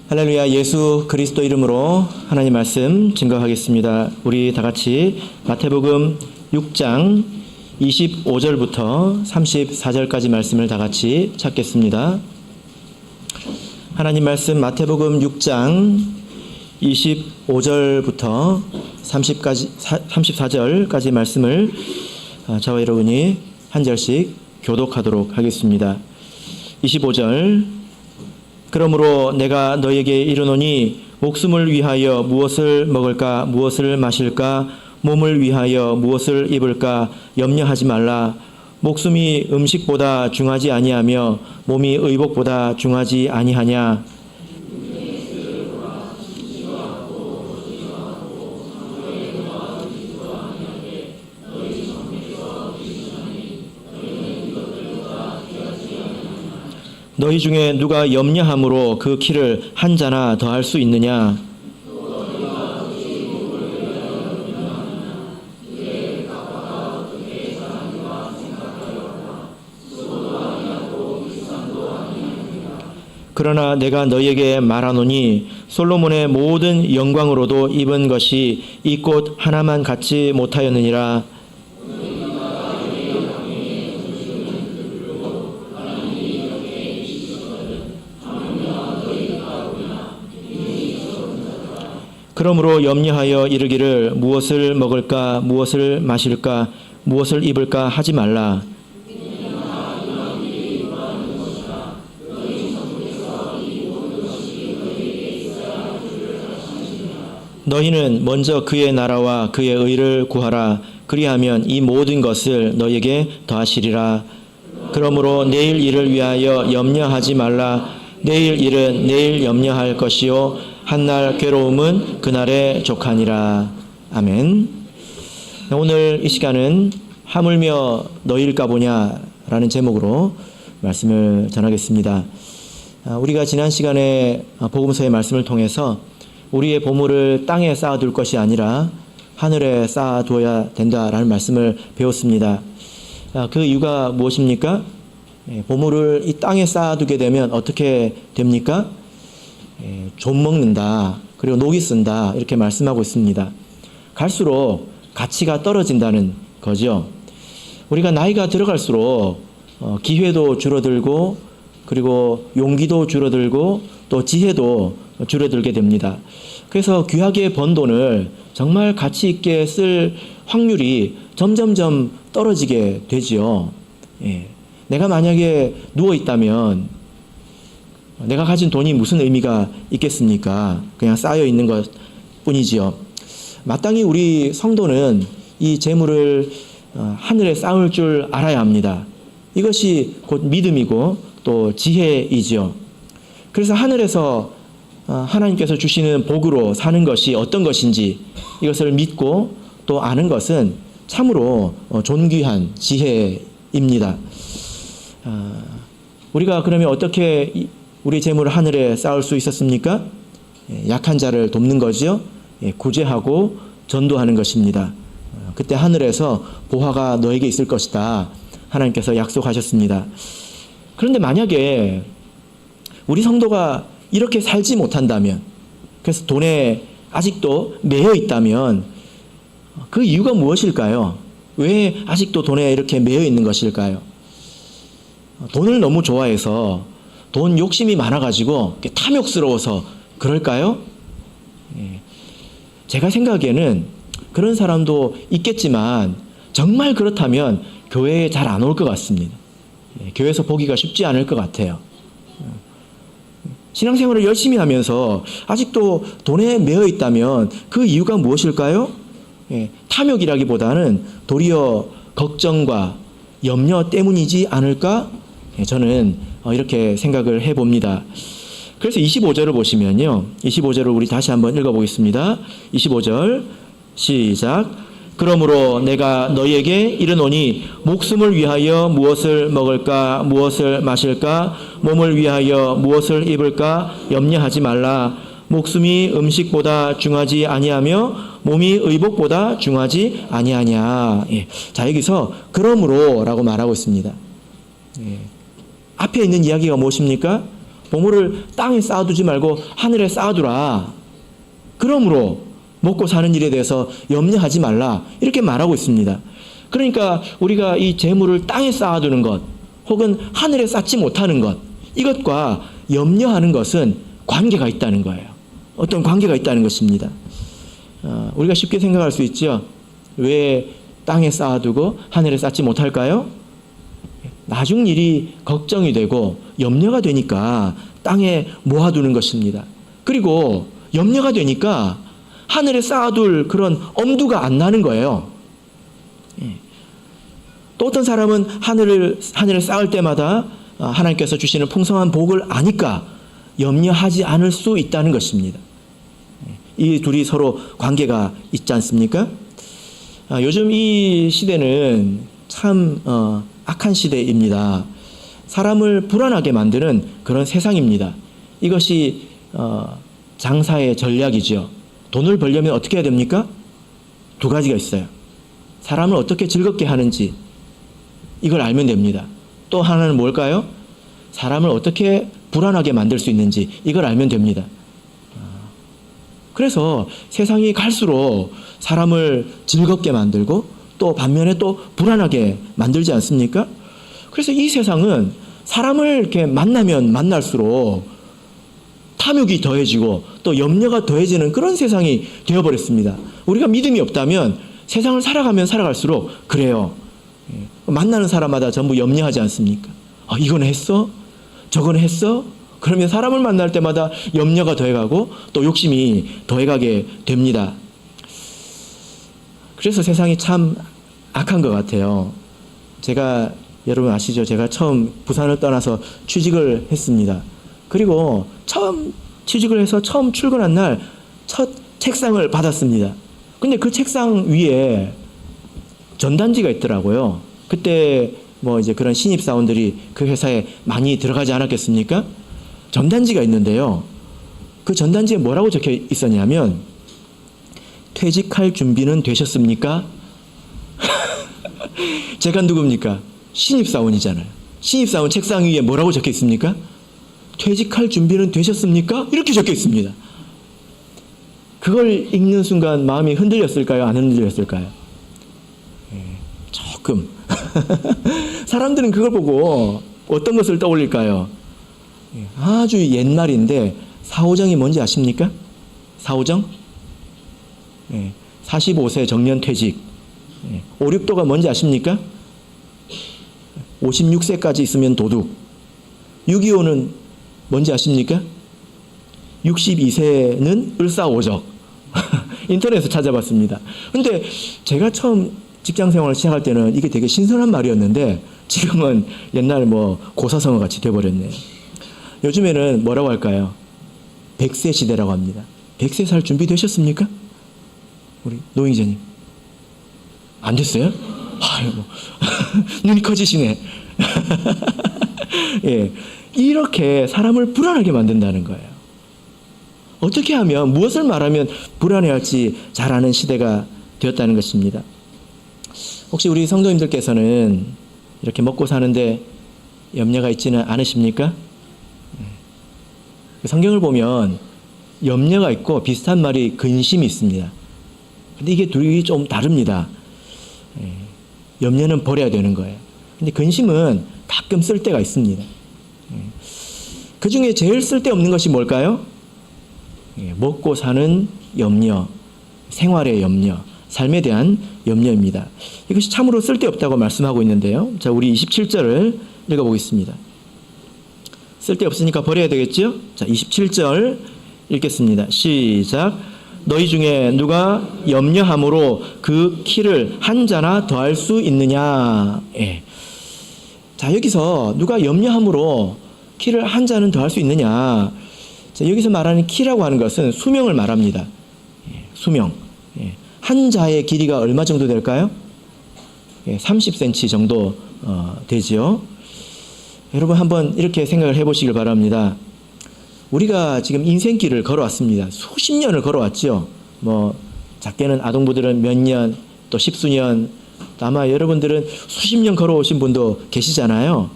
할렐루야. 예수 그리스도 이름으로 하나님 말씀 증거하겠습니다. 우리 다 같이 마태복음 6장 25절부터 34절까지 말씀을 다 같이 찾겠습니다. 하나님 말씀 마태복음 6장 25절부터 34절까지 말씀을 저와 여러분이 한 절씩 교독하도록 하겠습니다. 25절. 그러므로 내가 너에게 이르노니 목숨을 위하여 무엇을 먹을까 무엇을 마실까 몸을 위하여 무엇을 입을까 염려하지 말라. 목숨이 음식보다 중하지 아니하며 몸이 의복보다 중하지 아니하냐. 너희 중에 누가 염려함으로 그 키를 한 자나 더할 수 있느냐? 그러나 내가 너희에게 말하노니 솔로몬의 모든 영광으로도 입은 것이 이 꽃 하나만 갖지 못하였느니라. 그러므로 염려하여 이르기를 무엇을 먹을까 무엇을 마실까 무엇을 입을까 하지 말라. 너희는 먼저 그의 나라와 그의 의를 구하라. 그리하면 이 모든 것을 너희에게 더하시리라. 그러므로 내일 일을 위하여 염려하지 말라. 내일 일은 내일 염려할 것이요 한날 괴로움은 그날에 족하니라. 아멘. 오늘 이 시간은 하물며 너희일까 보냐라는 제목으로 말씀을 전하겠습니다. 우리가 지난 시간에 복음서의 말씀을 통해서 우리의 보물을 땅에 쌓아둘 것이 아니라 하늘에 쌓아두어야 된다라는 말씀을 배웠습니다. 그 이유가 무엇입니까? 보물을 이 땅에 쌓아두게 되면 어떻게 됩니까? 좀 먹는다, 그리고 녹이 쓴다, 이렇게 말씀하고 있습니다. 갈수록 가치가 떨어진다는 거죠. 우리가 나이가 들어갈수록 기회도 줄어들고, 그리고 용기도 줄어들고, 또 지혜도 줄어들게 됩니다. 그래서 귀하게 번 돈을 정말 가치 있게 쓸 확률이 점점점 떨어지게 되지요. 내가 만약에 누워 있다면 내가 가진 돈이 무슨 의미가 있겠습니까? 그냥 쌓여 있는 것 뿐이지요. 마땅히 우리 성도는 이 재물을 하늘에 쌓을 줄 알아야 합니다. 이것이 곧 믿음이고 또 지혜이지요. 그래서 하늘에서 하나님께서 주시는 복으로 사는 것이 어떤 것인지 이것을 믿고 또 아는 것은 참으로 존귀한 지혜입니다. 우리가 그러면 어떻게 우리 재물을 하늘에 쌓을 수 있었습니까? 약한 자를 돕는 거죠. 구제하고 전도하는 것입니다. 그때 하늘에서 보화가 너에게 있을 것이다. 하나님께서 약속하셨습니다. 그런데 만약에 우리 성도가 이렇게 살지 못한다면, 그래서 돈에 아직도 매여 있다면 그 이유가 무엇일까요? 왜 아직도 돈에 이렇게 매여 있는 것일까요? 돈을 너무 좋아해서 돈 욕심이 많아가지고 탐욕스러워서 그럴까요? 제가 생각에는 그런 사람도 있겠지만 정말 그렇다면 교회에 잘 안 올 것 같습니다. 교회에서 보기가 쉽지 않을 것 같아요. 신앙생활을 열심히 하면서 아직도 돈에 매여 있다면 그 이유가 무엇일까요? 탐욕이라기보다는 도리어 걱정과 염려 때문이지 않을까? 저는 이렇게 생각을 해봅니다. 그래서 25절을 보시면요. 25절을 우리 다시 한번 읽어보겠습니다. 25절 시작. 그러므로 내가 너희에게 이르노니 목숨을 위하여 무엇을 먹을까 무엇을 마실까 몸을 위하여 무엇을 입을까 염려하지 말라. 목숨이 음식보다 중하지 아니하며 몸이 의복보다 중하지 아니하냐. 자, 여기서 그러므로 라고 말하고 있습니다. 앞에 있는 이야기가 무엇입니까? 보물을 땅에 쌓아두지 말고 하늘에 쌓아두라. 그러므로 먹고 사는 일에 대해서 염려하지 말라. 이렇게 말하고 있습니다. 그러니까 우리가 이 재물을 땅에 쌓아두는 것 혹은 하늘에 쌓지 못하는 것, 이것과 염려하는 것은 관계가 있다는 거예요. 어떤 관계가 있다는 것입니다. 우리가 쉽게 생각할 수 있죠. 왜 땅에 쌓아두고 하늘에 쌓지 못할까요? 나중 일이 걱정이 되고 염려가 되니까 땅에 모아두는 것입니다. 그리고 염려가 되니까 하늘에 쌓아둘 그런 엄두가 안 나는 거예요. 또 어떤 사람은 하늘에 쌓을 때마다 하나님께서 주시는 풍성한 복을 아니까 염려하지 않을 수 있다는 것입니다. 이 둘이 서로 관계가 있지 않습니까? 요즘 이 시대는 참 악한 시대입니다. 사람을 불안하게 만드는 그런 세상입니다. 이것이 장사의 전략이죠. 돈을 벌려면 어떻게 해야 됩니까? 두 가지가 있어요. 사람을 어떻게 즐겁게 하는지 이걸 알면 됩니다. 또 하나는 뭘까요? 사람을 어떻게 불안하게 만들 수 있는지 이걸 알면 됩니다. 그래서 세상이 갈수록 사람을 즐겁게 만들고 또 반면에 또 불안하게 만들지 않습니까? 그래서 이 세상은 사람을 이렇게 만나면 만날수록 탐욕이 더해지고 또 염려가 더해지는 그런 세상이 되어버렸습니다. 우리가 믿음이 없다면 세상을 살아가면 살아갈수록 그래요. 만나는 사람마다 전부 염려하지 않습니까? 이건 했어? 저건 했어? 그러면 사람을 만날 때마다 염려가 더해가고 또 욕심이 더해가게 됩니다. 그래서 세상이 참 악한 것 같아요. 제가 여러분 아시죠? 제가 처음 부산을 떠나서 취직을 했습니다. 그리고 처음 취직을 해서 처음 출근한 날 첫 책상을 받았습니다. 근데 그 책상 위에 전단지가 있더라고요. 그때 뭐 이제 그런 신입사원들이 그 회사에 많이 들어가지 않았겠습니까? 전단지가 있는데요. 그 전단지에 뭐라고 적혀 있었냐면 퇴직할 준비는 되셨습니까? 제가 누굽니까? 신입사원이잖아요. 신입사원 책상 위에 뭐라고 적혀 있습니까? 퇴직할 준비는 되셨습니까? 이렇게 적혀 있습니다. 그걸 읽는 순간 마음이 흔들렸을까요? 안 흔들렸을까요? 조금. 사람들은 그걸 보고 어떤 것을 떠올릴까요? 아주 옛날인데 사오정이 뭔지 아십니까? 사오정? 45세 정년 퇴직. 5, 6도가 뭔지 아십니까? 56세까지 있으면 도둑. 625는 뭔지 아십니까? 62세는 을사오적. 인터넷에서 찾아봤습니다. 근데 제가 처음 직장 생활을 시작할 때는 이게 되게 신선한 말이었는데 지금은 옛날 뭐 고사성어 같이 돼버렸네요. 요즘에는 뭐라고 할까요? 100세 시대라고 합니다. 100세 살 준비 되셨습니까? 우리 노 기자님. 안 됐어요? 아이고. 눈이 커지시네. 예. 이렇게 사람을 불안하게 만든다는 거예요. 어떻게 하면, 무엇을 말하면 불안해할지 잘 아는 시대가 되었다는 것입니다. 혹시 우리 성도님들께서는 이렇게 먹고 사는데 염려가 있지는 않으십니까? 성경을 보면 염려가 있고 비슷한 말이 근심이 있습니다. 근데 이게 둘이 좀 다릅니다. 염려는 버려야 되는 거예요. 근데 근심은 가끔 쓸 때가 있습니다. 그 중에 제일 쓸데없는 것이 뭘까요? 먹고 사는 염려, 생활의 염려, 삶에 대한 염려입니다. 이것이 참으로 쓸데없다고 말씀하고 있는데요. 자, 우리 27절을 읽어보겠습니다. 쓸데없으니까 버려야 되겠죠? 자, 27절 읽겠습니다. 시작. 너희 중에 누가 염려함으로 그 키를 한 자나 더할 수 있느냐? 예. 자, 여기서 누가 염려함으로 키를 한 자는 더할 수 있느냐? 자, 여기서 말하는 키라고 하는 것은 수명을 말합니다. 예, 수명. 예. 한 자의 길이가 얼마 정도 될까요? 예, 30cm 정도 되지요. 여러분 한번 이렇게 생각을 해보시길 바랍니다. 우리가 지금 인생길을 걸어왔습니다. 수십 년을 걸어왔죠. 뭐 작게는 아동부들은 몇 년, 또 십수년, 또 아마 여러분들은 수십 년 걸어오신 분도 계시잖아요.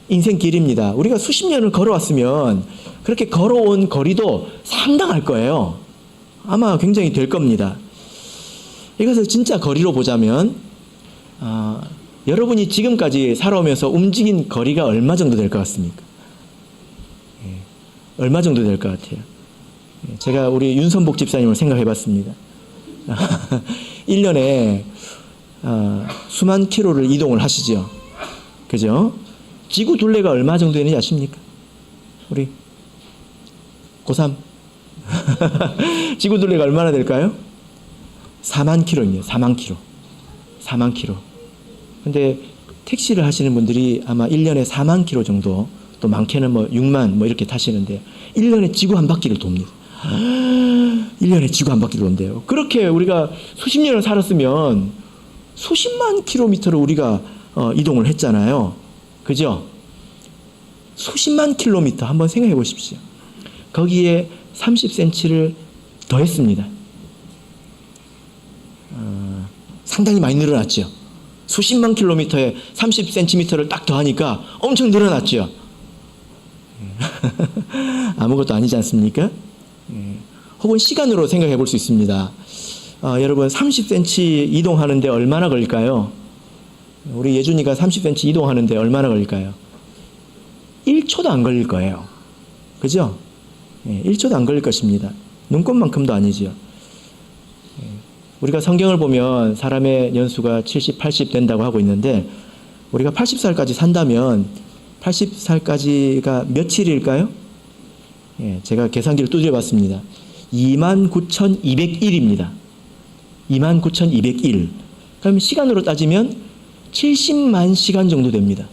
인생길입니다. 우리가 수십 년을 걸어왔으면 그렇게 걸어온 거리도 상당할 거예요. 아마 굉장히 될 겁니다. 이것을 진짜 거리로 보자면 여러분이 지금까지 살아오면서 움직인 거리가 얼마 정도 될 것 같습니까? 얼마 정도 될 것 같아요? 제가 우리 윤선복 집사님을 생각해 봤습니다. 1년에 수만 킬로를 이동을 하시죠. 그죠? 지구 둘레가 얼마 정도 되는지 아십니까? 우리 고3 지구 둘레가 얼마나 될까요? 4만 킬로입니다. 4만 킬로. 4만 킬로. 근데 택시를 하시는 분들이 아마 1년에 4만 킬로 정도, 또 많게는 뭐 6만 뭐 이렇게 타시는데 1년에 지구 한 바퀴를 돕니다. 1년에 지구 한 바퀴를 돈대요. 그렇게 우리가 수십 년을 살았으면 수십만 킬로미터를 우리가 이동을 했잖아요. 그죠? 수십만 킬로미터 한번 생각해 보십시오. 거기에 30cm를 더했습니다. 상당히 많이 늘어났죠. 수십만 킬로미터에 30cm를 딱 더하니까 엄청 늘어났죠. 아무것도 아니지 않습니까? 혹은 시간으로 생각해 볼 수 있습니다. 여러분 30cm 이동하는데 얼마나 걸릴까요? 우리 예준이가 30cm 이동하는데 얼마나 걸릴까요? 1초도 안 걸릴 거예요. 그죠? 1초도 안 걸릴 것입니다. 눈곱만큼도 아니죠. 우리가 성경을 보면 사람의 연수가 70, 80 된다고 하고 있는데 우리가 80살까지 산다면 80살까지가 며칠일까요? 제가 계산기를 두드려 봤습니다. 29,201입니다. 29,201. 그럼 시간으로 따지면 70만 시간 정도 됩니다.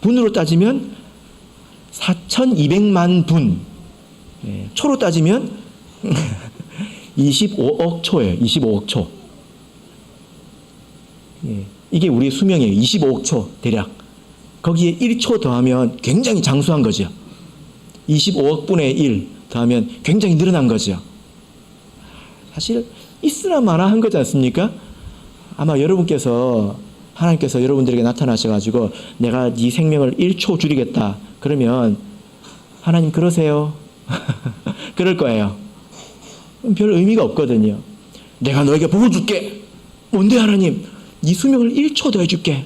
분으로 따지면 4,200만 분. 초로 따지면 25억 초예요. 25억 초. 이게 우리의 수명이에요. 25억 초 대략. 거기에 1초 더하면 굉장히 장수한 거죠. 25억 분의 1 더하면 굉장히 늘어난 거죠. 사실 있으나 마나 한 거지 않습니까? 아마 여러분께서 하나님께서 여러분들에게 나타나셔가지고 내가 네 생명을 1초 줄이겠다 그러면 하나님 그러세요? 그럴 거예요. 별 의미가 없거든요. 내가 너에게 복을 줄게. 뭔데 하나님? 네 수명을 1초 더 해줄게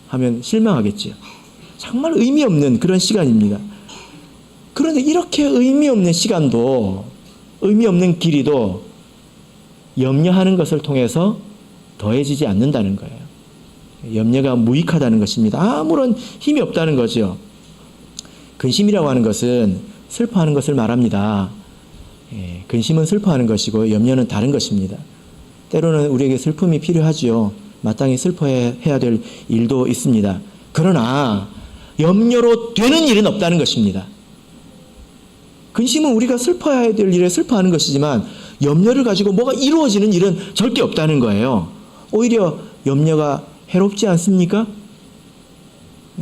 하면 실망하겠죠. 정말 의미 없는 그런 시간입니다. 그런데 이렇게 의미 없는 시간도, 의미 없는 길이도 염려하는 것을 통해서 더해지지 않는다는 거예요. 염려가 무익하다는 것입니다. 아무런 힘이 없다는 거죠. 근심이라고 하는 것은 슬퍼하는 것을 말합니다. 근심은 슬퍼하는 것이고 염려는 다른 것입니다. 때로는 우리에게 슬픔이 필요하지요. 마땅히 슬퍼해야 될 일도 있습니다. 그러나 염려로 되는 일은 없다는 것입니다. 근심은 우리가 슬퍼해야 될 일에 슬퍼하는 것이지만 염려를 가지고 뭐가 이루어지는 일은 절대 없다는 거예요. 오히려 염려가 해롭지 않습니까?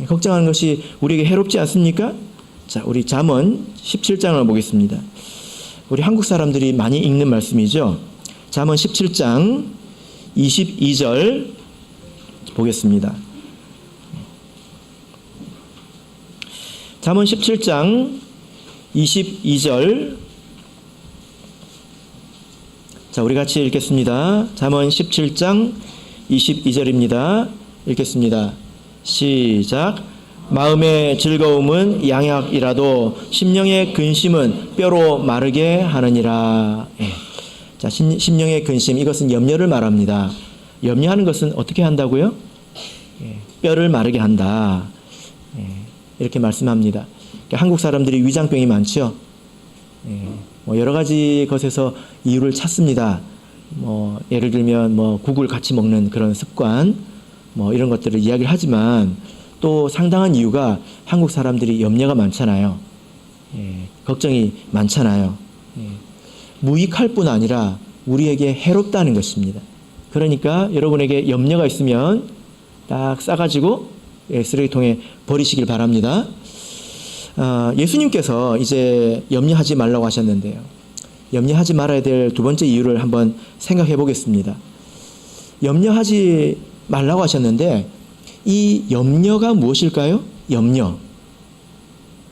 걱정하는 것이 우리에게 해롭지 않습니까? 자, 우리 잠언 17장을 보겠습니다. 우리 한국 사람들이 많이 읽는 말씀이죠. 잠언 17장 22절 보겠습니다. 잠언 17장 22절. 자, 우리 같이 읽겠습니다. 잠언 17장 22절입니다. 읽겠습니다. 시작. 마음의 즐거움은 양약이라도 심령의 근심은 뼈로 마르게 하느니라. 자, 심령의 근심, 이것은 염려를 말합니다. 염려하는 것은 어떻게 한다고요? 뼈를 마르게 한다. 이렇게 말씀합니다. 한국 사람들이 위장병이 많죠. 뭐 여러 가지 것에서 이유를 찾습니다. 뭐 예를 들면 뭐 국을 같이 먹는 그런 습관, 뭐 이런 것들을 이야기를 하지만 또 상당한 이유가 한국 사람들이 염려가 많잖아요. 걱정이 많잖아요. 무익할 뿐 아니라 우리에게 해롭다는 것입니다. 그러니까 여러분에게 염려가 있으면 딱 싸가지고 쓰레기통에 버리시길 바랍니다. 예수님께서 이제 염려하지 말라고 하셨는데요. 염려하지 말아야 될 두 번째 이유를 한번 생각해 보겠습니다. 염려하지 말라고 하셨는데 이 염려가 무엇일까요? 염려.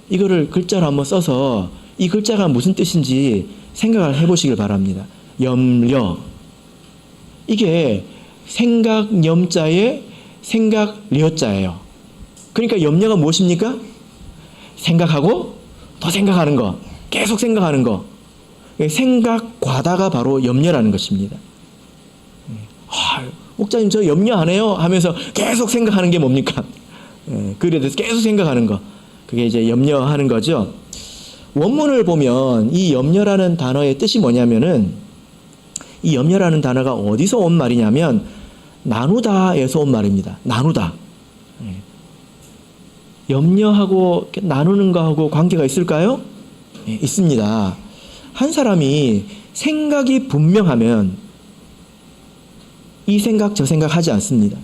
이거를 글자로 한번 써서 이 글자가 무슨 뜻인지 생각을 해보시길 바랍니다. 염려. 이게 생각 염자에 생각 려자예요. 그러니까 염려가 무엇입니까? 생각하고 더 생각하는 거, 계속 생각하는 거. 생각 과다가 바로 염려라는 것입니다. 목사님 저 염려 안 해요 하면서 계속 생각하는 게 뭡니까? 글에 대해서 계속 생각하는 거. 그게 이제 염려하는 거죠. 원문을 보면 이 염려라는 단어의 뜻이 뭐냐면은 이 염려라는 단어가 어디서 온 말이냐면 나누다에서 온 말입니다. 나누다. 염려하고 나누는 거하고 관계가 있을까요? 있습니다. 한 사람이 생각이 분명하면 이 생각 저 생각 하지 않습니다.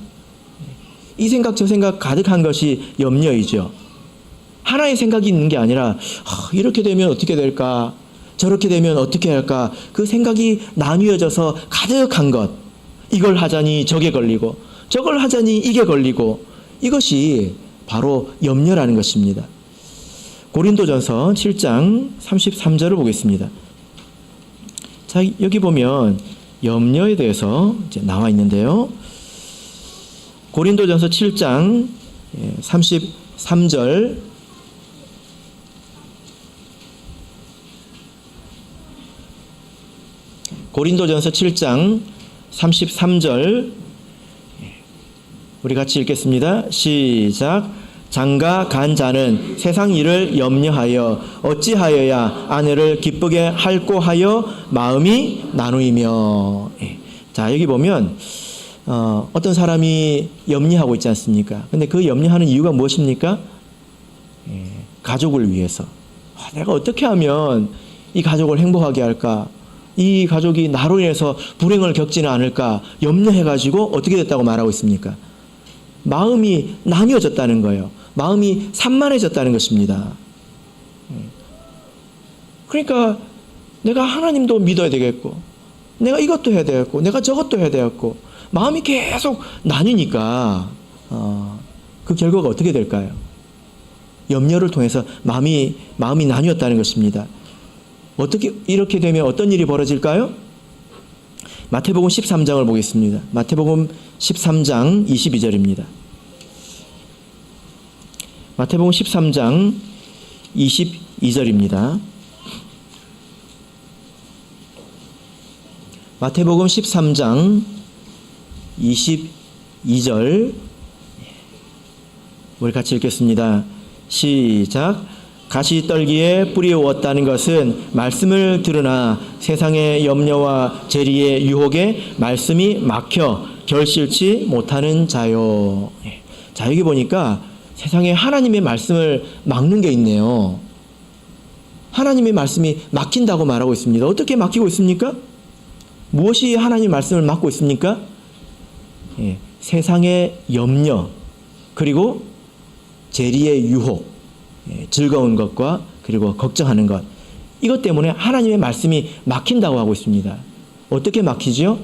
이 생각 저 생각 가득한 것이 염려이죠. 하나의 생각이 있는 게 아니라 이렇게 되면 어떻게 될까? 저렇게 되면 어떻게 할까? 그 생각이 나뉘어져서 가득한 것. 이걸 하자니 저게 걸리고 저걸 하자니 이게 걸리고 이것이 바로 염려라는 것입니다. 고린도전서 7장 33절을 보겠습니다. 자, 여기 보면 염려에 대해서 이제 나와 있는데요. 고린도전서 7장 33절 고린도전서 7장 33절 우리 같이 읽겠습니다. 시작. 장가 간 자는 세상 일을 염려하여 어찌하여야 아내를 기쁘게 할꼬 하여 마음이 나누이며. 자, 여기 보면 어떤 사람이 염려하고 있지 않습니까? 근데 그 염려하는 이유가 무엇입니까? 가족을 위해서. 내가 어떻게 하면 이 가족을 행복하게 할까? 이 가족이 나로 인해서 불행을 겪지는 않을까 염려해가지고 어떻게 됐다고 말하고 있습니까? 마음이 나뉘어졌다는 거예요. 마음이 산만해졌다는 것입니다. 그러니까 내가 하나님도 믿어야 되겠고 내가 이것도 해야 되겠고 내가 저것도 해야 되겠고 마음이 계속 나뉘니까 그 결과가 어떻게 될까요? 염려를 통해서 마음이 나뉘었다는 것입니다. 어떻게 이렇게 되면 어떤 일이 벌어질까요? 마태복음 13장을 보겠습니다. 마태복음 13장 22절입니다. 마태복음 13장 22절입니다. 마태복음 13장 22절 우리 같이 읽겠습니다. 시작. 가시떨기에 뿌리 왔다는 것은 말씀을 들으나 세상의 염려와 재리의 유혹에 말씀이 막혀 결실치 못하는 자요. 자, 여기 보니까 세상에 하나님의 말씀을 막는 게 있네요. 하나님의 말씀이 막힌다고 말하고 있습니다. 어떻게 막히고 있습니까? 무엇이 하나님의 말씀을 막고 있습니까? 세상의 염려 그리고 재리의 유혹, 즐거운 것과 그리고 걱정하는 것, 이것 때문에 하나님의 말씀이 막힌다고 하고 있습니다. 어떻게 막히죠?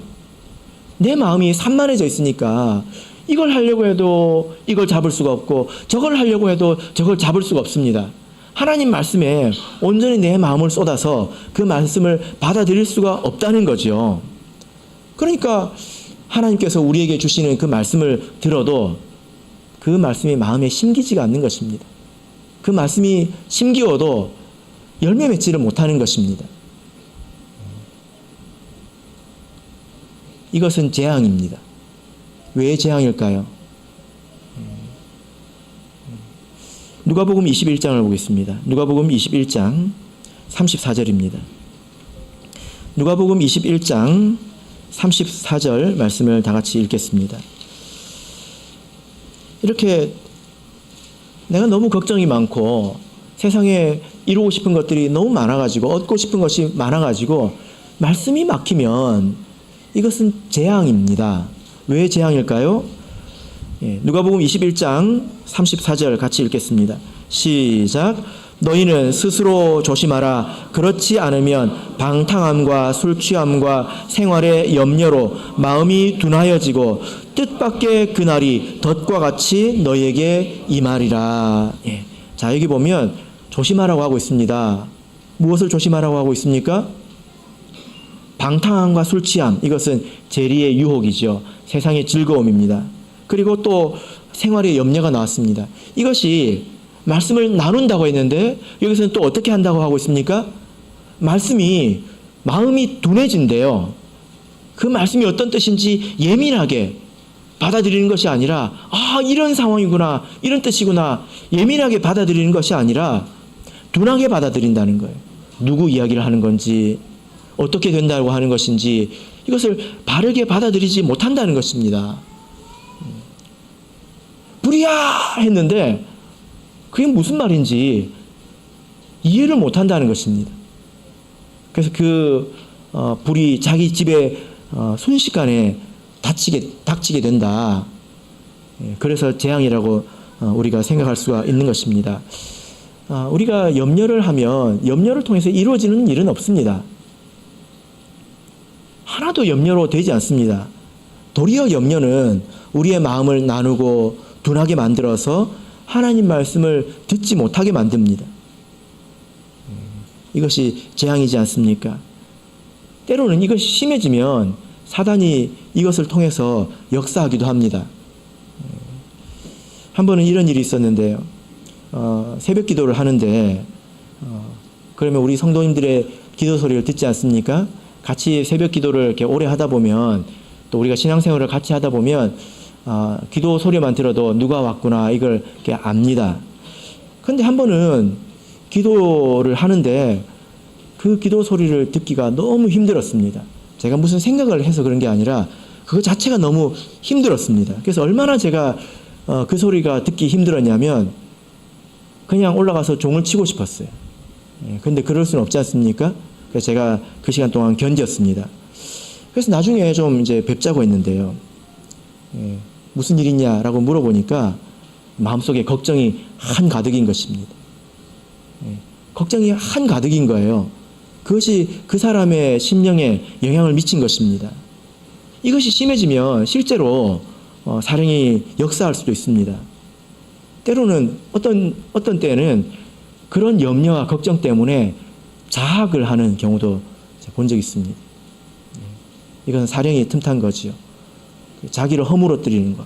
내 마음이 산만해져 있으니까 이걸 하려고 해도 이걸 잡을 수가 없고 저걸 하려고 해도 저걸 잡을 수가 없습니다. 하나님 말씀에 온전히 내 마음을 쏟아서 그 말씀을 받아들일 수가 없다는 거죠. 그러니까 하나님께서 우리에게 주시는 그 말씀을 들어도 그 말씀이 마음에 심기지가 않는 것입니다. 그 말씀이 심기어도 열매 맺지를 못하는 것입니다. 이것은 재앙입니다. 왜 재앙일까요? 누가복음 21장을 보겠습니다. 누가복음 21장 34절입니다. 누가복음 21장 34절 말씀을 다 같이 읽겠습니다. 이렇게 내가 너무 걱정이 많고 세상에 이루고 싶은 것들이 너무 많아가지고 얻고 싶은 것이 많아가지고 말씀이 막히면 이것은 재앙입니다. 왜 재앙일까요? 누가복음 21장 34절 같이 읽겠습니다. 시작. 너희는 스스로 조심하라. 그렇지 않으면 방탕함과 술취함과 생활의 염려로 마음이 둔하여지고 뜻밖의 그날이 덫과 같이 너희에게 임하리라. 예. 자, 여기 보면 조심하라고 하고 있습니다. 무엇을 조심하라고 하고 있습니까? 방탕함과 술 취함, 이것은 재리의 유혹이죠. 세상의 즐거움입니다. 그리고 또 생활의 염려가 나왔습니다. 이것이 말씀을 나눈다고 했는데 여기서는 또 어떻게 한다고 하고 있습니까? 말씀이 마음이 둔해진대요. 그 말씀이 어떤 뜻인지 예민하게 받아들이는 것이 아니라 이런 상황이구나, 이런 뜻이구나, 예민하게 받아들이는 것이 아니라 둔하게 받아들인다는 거예요. 누구 이야기를 하는 건지, 어떻게 된다고 하는 것인지 이것을 바르게 받아들이지 못한다는 것입니다. 불이야 했는데 그게 무슨 말인지 이해를 못한다는 것입니다. 그래서 그 불이 자기 집에 순식간에 닥치게 된다. 그래서 재앙이라고 우리가 생각할 수가 있는 것입니다. 우리가 염려를 하면 염려를 통해서 이루어지는 일은 없습니다. 하나도 염려로 되지 않습니다. 도리어 염려는 우리의 마음을 나누고 둔하게 만들어서 하나님 말씀을 듣지 못하게 만듭니다. 이것이 재앙이지 않습니까? 때로는 이것이 심해지면 사단이 이것을 통해서 역사하기도 합니다. 한 번은 이런 일이 있었는데요. 새벽 기도를 하는데 그러면 우리 성도님들의 기도 소리를 듣지 않습니까? 같이 새벽 기도를 이렇게 오래 하다 보면, 또 우리가 신앙생활을 같이 하다 보면 기도 소리만 들어도 누가 왔구나 이걸 이렇게 압니다. 그런데 한 번은 기도를 하는데 그 기도 소리를 듣기가 너무 힘들었습니다. 제가 무슨 생각을 해서 그런 게 아니라 그거 자체가 너무 힘들었습니다. 그래서 얼마나 제가 그 소리가 듣기 힘들었냐면 그냥 올라가서 종을 치고 싶었어요. 근데 그럴 수는 없지 않습니까? 그래서 제가 그 시간 동안 견뎠습니다. 그래서 나중에 좀 이제 뵙자고 했는데요. 무슨 일 있냐라고 물어보니까 마음속에 걱정이 한가득인 것입니다. 걱정이 한가득인 거예요. 그것이 그 사람의 심령에 영향을 미친 것입니다. 이것이 심해지면 실제로 사령이 역사할 수도 있습니다. 때로는 어떤 때는 그런 염려와 걱정 때문에 자학을 하는 경우도 본 적이 있습니다. 이건 사령이 틈탄 거지요. 자기를 허물어뜨리는 것.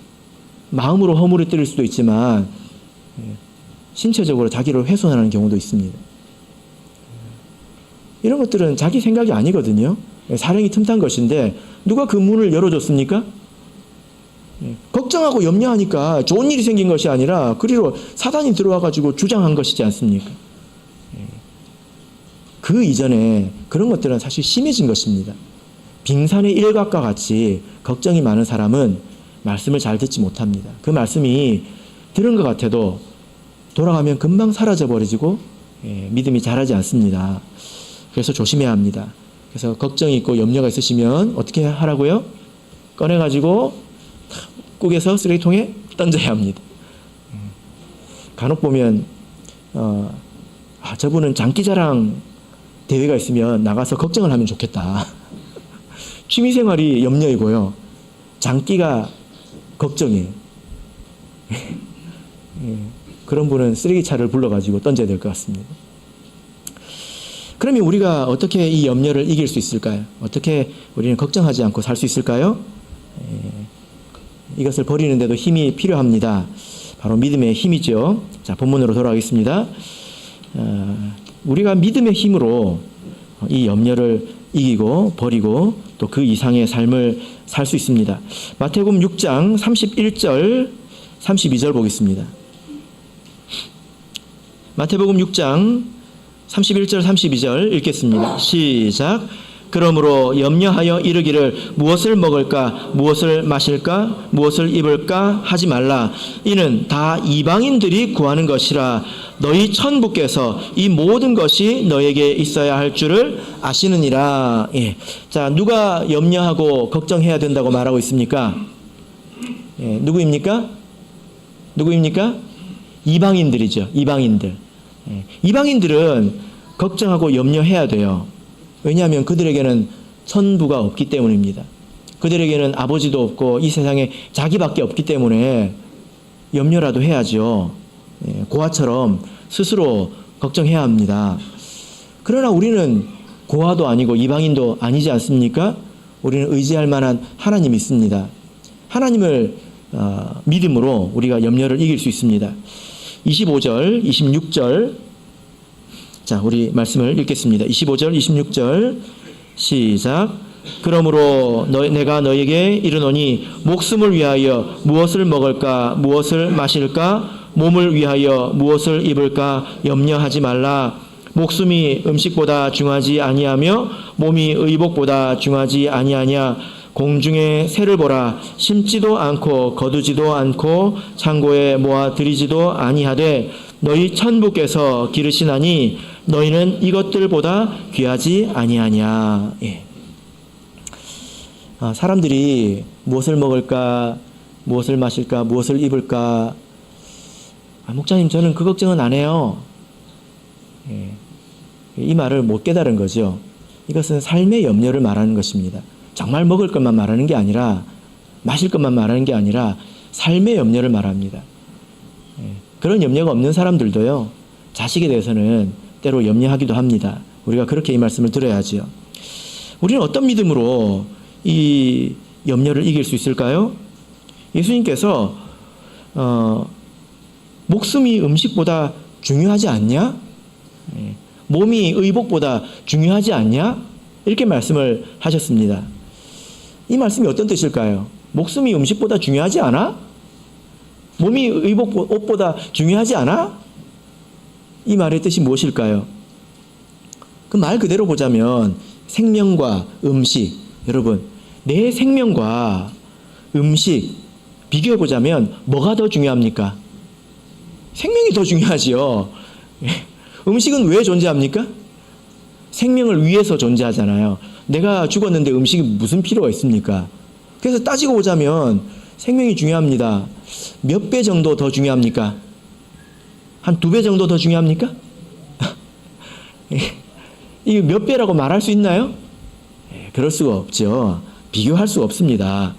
마음으로 허물어뜨릴 수도 있지만 신체적으로 자기를 훼손하는 경우도 있습니다. 이런 것들은 자기 생각이 아니거든요. 사령이 틈탄 것인데 누가 그 문을 열어줬습니까? 걱정하고 염려하니까 좋은 일이 생긴 것이 아니라 그리로 사단이 들어와가지고 주장한 것이지 않습니까? 그 이전에 그런 것들은 사실 심해진 것입니다. 빙산의 일각과 같이 걱정이 많은 사람은 말씀을 잘 듣지 못합니다. 그 말씀이 들은 것 같아도 돌아가면 금방 사라져버리고 믿음이 자라지 않습니다. 그래서 조심해야 합니다. 그래서 걱정이 있고 염려가 있으시면 어떻게 하라고요? 꺼내가지고 꾹에서 쓰레기통에 던져야 합니다. 간혹 보면 저분은 장기자랑 대회가 있으면 나가서 걱정을 하면 좋겠다. 취미생활이 염려이고요. 장기가 걱정이에요. 그런 분은 쓰레기차를 불러가지고 던져야 될 것 같습니다. 그러면 우리가 어떻게 이 염려를 이길 수 있을까요? 어떻게 우리는 걱정하지 않고 살 수 있을까요? 이것을 버리는데도 힘이 필요합니다. 바로 믿음의 힘이죠. 자, 본문으로 돌아가겠습니다. 우리가 믿음의 힘으로 이 염려를 이기고 버리고 또 그 이상의 삶을 살 수 있습니다. 마태복음 6장 31절 32절 보겠습니다. 마태복음 6장 31절 32절 읽겠습니다. 시작. 그러므로 염려하여 이르기를 무엇을 먹을까 무엇을 마실까 무엇을 입을까 하지 말라. 이는 다 이방인들이 구하는 것이라. 너희 천부께서 이 모든 것이 너에게 있어야 할 줄을 아시느니라. 자, 누가 염려하고 걱정해야 된다고 말하고 있습니까? 누구입니까? 이방인들이죠. 이방인들. 이방인들은 걱정하고 염려해야 돼요. 왜냐하면 그들에게는 천부가 없기 때문입니다. 그들에게는 아버지도 없고 이 세상에 자기밖에 없기 때문에 염려라도 해야죠. 고아처럼 스스로 걱정해야 합니다. 그러나 우리는 고아도 아니고 이방인도 아니지 않습니까? 우리는 의지할 만한 하나님이 있습니다. 하나님을 믿음으로 우리가 염려를 이길 수 있습니다. 25절, 26절. 자, 우리 말씀을 읽겠습니다. 25절, 26절. 시작. 그러므로 내가 너에게 이르노니 목숨을 위하여 무엇을 먹을까, 무엇을 마실까, 몸을 위하여 무엇을 입을까 염려하지 말라. 목숨이 음식보다 중하지 아니하며 몸이 의복보다 중하지 아니하냐. 공중의 새를 보라. 심지도 않고 거두지도 않고 창고에 모아 들이지도 아니하되 너희 천부께서 기르시나니 너희는 이것들보다 귀하지 아니하냐. 예. 사람들이 무엇을 먹을까, 무엇을 마실까, 무엇을 입을까. 목사님, 저는 그 걱정은 안 해요. 예. 이 말을 못 깨달은 거죠. 이것은 삶의 염려를 말하는 것입니다. 정말 먹을 것만 말하는 게 아니라, 마실 것만 말하는 게 아니라 삶의 염려를 말합니다. 예. 그런 염려가 없는 사람들도요, 자식에 대해서는 때로 염려하기도 합니다. 우리가 그렇게 이 말씀을 들어야지요. 우리는 어떤 믿음으로 이 염려를 이길 수 있을까요? 예수님께서 목숨이 음식보다 중요하지 않냐? 몸이 의복보다 중요하지 않냐? 이렇게 말씀을 하셨습니다. 이 말씀이 어떤 뜻일까요? 목숨이 음식보다 중요하지 않아? 몸이 의복, 옷보다 중요하지 않아? 이 말의 뜻이 무엇일까요? 그 말 그대로 보자면 생명과 음식, 여러분, 내 생명과 음식 비교해 보자면 뭐가 더 중요합니까? 생명이 더 중요하지요. 음식은 왜 존재합니까? 생명을 위해서 존재하잖아요. 내가 죽었는데 음식이 무슨 필요가 있습니까? 그래서 따지고 보자면 생명이 중요합니다. 몇 배 정도 더 중요합니까? 한 2배 정도 더 중요합니까? 이게 몇 배라고 말할 수 있나요? 그럴 수가 없죠. 비교할 수가 없습니다.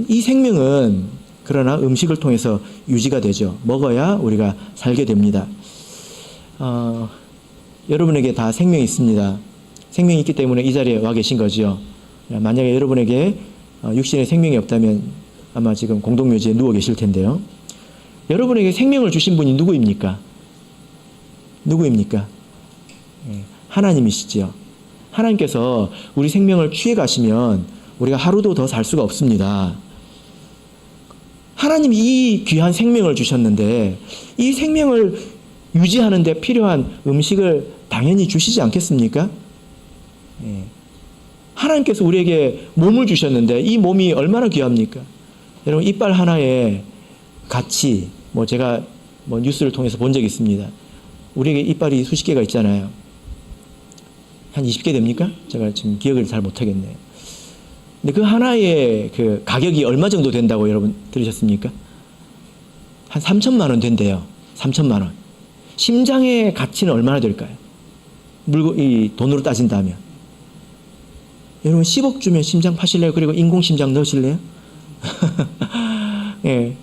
이 생명은 그러나 음식을 통해서 유지가 되죠. 먹어야 우리가 살게 됩니다. 여러분에게 다 생명이 있습니다. 생명이 있기 때문에 이 자리에 와 계신 거죠. 만약에 여러분에게 육신에 생명이 없다면 아마 지금 공동묘지에 누워 계실 텐데요. 여러분에게 생명을 주신 분이 누구입니까? 누구입니까? 하나님이시지요. 하나님께서 우리 생명을 취해 가시면 우리가 하루도 더 살 수가 없습니다. 하나님이 이 귀한 생명을 주셨는데 이 생명을 유지하는 데 필요한 음식을 당연히 주시지 않겠습니까? 하나님께서 우리에게 몸을 주셨는데 이 몸이 얼마나 귀합니까? 여러분, 이빨 하나에 가치, 제가 뉴스를 통해서 본 적이 있습니다. 우리에게 이빨이 수십 개가 있잖아요. 한 20개 됩니까? 제가 지금 기억을 잘 못하겠네요. 근데 그 하나의 그 가격이 얼마 정도 된다고 여러분 들으셨습니까? 한 3천만 원 된대요. 3천만 원. 심장의 가치는 얼마나 될까요? 이 돈으로 따진다면. 여러분 10억 주면 심장 파실래요? 그리고 인공심장 넣으실래요? 예.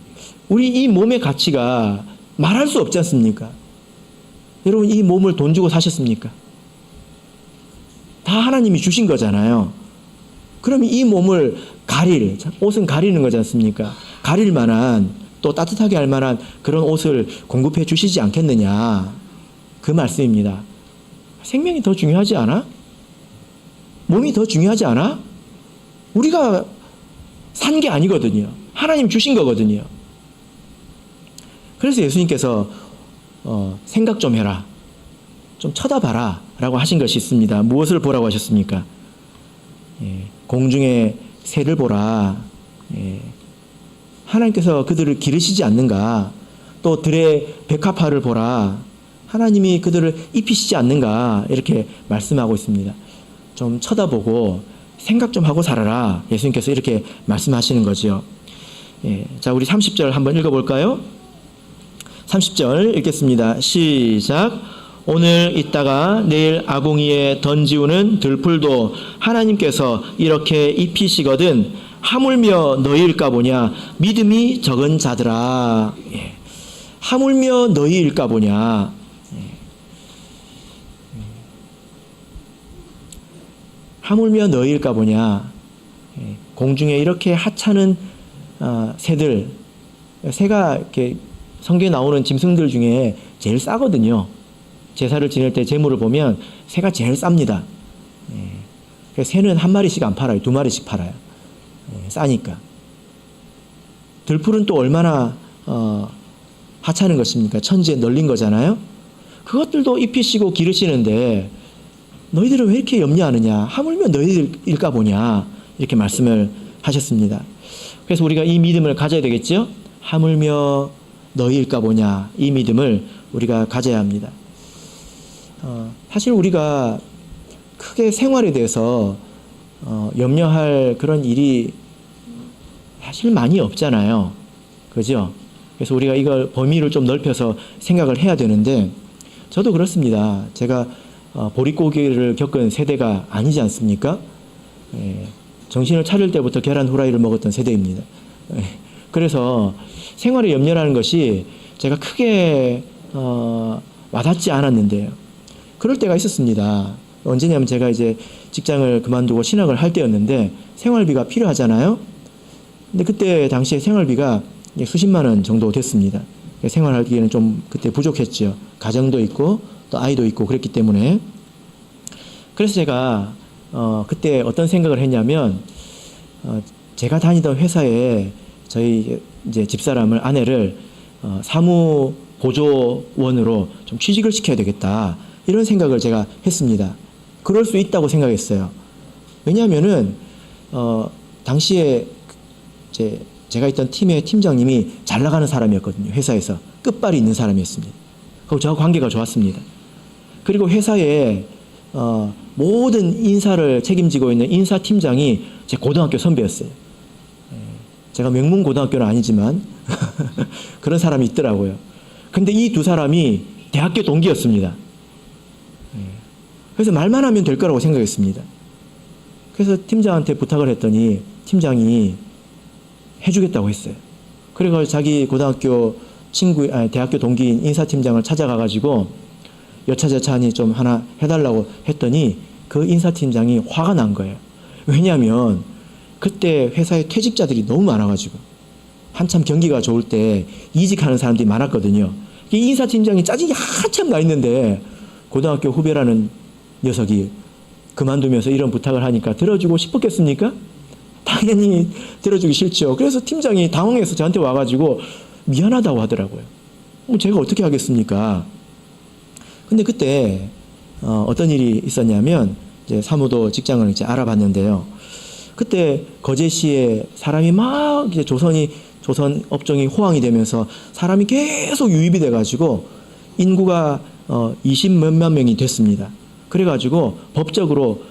우리 이 몸의 가치가 말할 수 없지 않습니까? 여러분 이 몸을 돈 주고 사셨습니까? 다 하나님이 주신 거잖아요. 그러면 이 몸을 옷은 가리는 거지 않습니까? 가릴 만한, 또 따뜻하게 할 만한 그런 옷을 공급해 주시지 않겠느냐. 그 말씀입니다. 생명이 더 중요하지 않아? 몸이 더 중요하지 않아? 우리가 산 게 아니거든요. 하나님 주신 거거든요. 그래서 예수님께서 생각 좀 해라. 좀 쳐다봐라 라고 하신 것이 있습니다. 무엇을 보라고 하셨습니까? 공중의 새를 보라. 하나님께서 그들을 기르시지 않는가? 또 들의 백합화를 보라. 하나님이 그들을 입히시지 않는가? 이렇게 말씀하고 있습니다. 좀 쳐다보고 생각 좀 하고 살아라. 예수님께서 이렇게 말씀하시는 거죠. 자, 우리 30절 한번 읽어볼까요? 30절 읽겠습니다. 시작. 오늘 있다가 내일 아궁이에 던지우는 들풀도 하나님께서 이렇게 입히시거든 하물며 너희일까 보냐. 믿음이 적은 자들아. 예. 하물며 너희일까 보냐. 하물며 너희일까 보냐. 공중에 이렇게 하찮은 새들, 새가 이렇게 성경에 나오는 짐승들 중에 제일 싸거든요. 제사를 지낼 때 제물을 보면 새가 제일 쌉니다. 새는 한 마리씩 안 팔아요. 2마리씩 팔아요. 싸니까. 들풀은 또 얼마나 하찮은 것입니까? 천지에 널린 거잖아요. 그것들도 입히시고 기르시는데 너희들은 왜 이렇게 염려하느냐. 하물며 너희들일까 보냐. 이렇게 말씀을 하셨습니다. 그래서 우리가 이 믿음을 가져야 되겠죠. 하물며 너희일까 보냐. 이 믿음을 우리가 가져야 합니다. 사실 우리가 크게 생활에 대해서 염려할 그런 일이 사실 많이 없잖아요. 그죠? 그래서 우리가 이걸 범위를 좀 넓혀서 생각을 해야 되는데 저도 그렇습니다. 제가 보릿고기를 겪은 세대가 아니지 않습니까? 정신을 차릴 때부터 계란 후라이를 먹었던 세대입니다. 그래서 생활에 염려라는 것이 제가 크게 와닿지 않았는데요. 그럴 때가 있었습니다. 언제냐면 제가 이제 직장을 그만두고 신학을 할 때였는데 생활비가 필요하잖아요. 근데 그때 당시에 생활비가 수십만 원 정도 됐습니다. 생활하기에는 좀 그때 부족했죠. 가정도 있고 또 아이도 있고 그랬기 때문에. 그래서 제가 그때 어떤 생각을 했냐면 제가 다니던 회사에 저희 이제 집사람을 아내를 사무 보조원으로 좀 취직을 시켜야 되겠다. 이런 생각을 제가 했습니다. 그럴 수 있다고 생각했어요. 왜냐하면은 당시에 제가 있던 팀의 팀장님이 잘 나가는 사람이었거든요. 회사에서 끝발이 있는 사람이었습니다. 그리고 저와 관계가 좋았습니다. 그리고 회사에 모든 인사를 책임지고 있는 인사팀장이 제 고등학교 선배였어요. 제가 명문 고등학교는 아니지만 그런 사람이 있더라고요. 근데 이 두 사람이 대학교 동기였습니다. 그래서 말만 하면 될 거라고 생각했습니다. 그래서 팀장한테 부탁을 했더니 팀장이 해주겠다고 했어요. 그래서 자기 고등학교 대학교 동기인 인사팀장을 찾아가가지고 여차저차하니 좀 하나 해달라고 했더니 그 인사팀장이 화가 난 거예요. 왜냐하면 그때 회사에 퇴직자들이 너무 많아가지고 한참 경기가 좋을 때 이직하는 사람들이 많았거든요. 이 인사팀장이 짜증이 한참 나 있는데 고등학교 후배라는 녀석이 그만두면서 이런 부탁을 하니까 들어주고 싶었겠습니까? 당연히 들어주기 싫죠. 그래서 팀장이 당황해서 저한테 와가지고 미안하다고 하더라고요. 제가 어떻게 하겠습니까? 근데 그때 어떤 일이 있었냐면 이제 사무도 직장을 이제 알아봤는데요. 그때 거제시에 사람이 막 이제 조선 업종이 호황이 되면서 사람이 계속 유입이 돼가지고 인구가 20 몇만 명이 됐습니다. 그래가지고 법적으로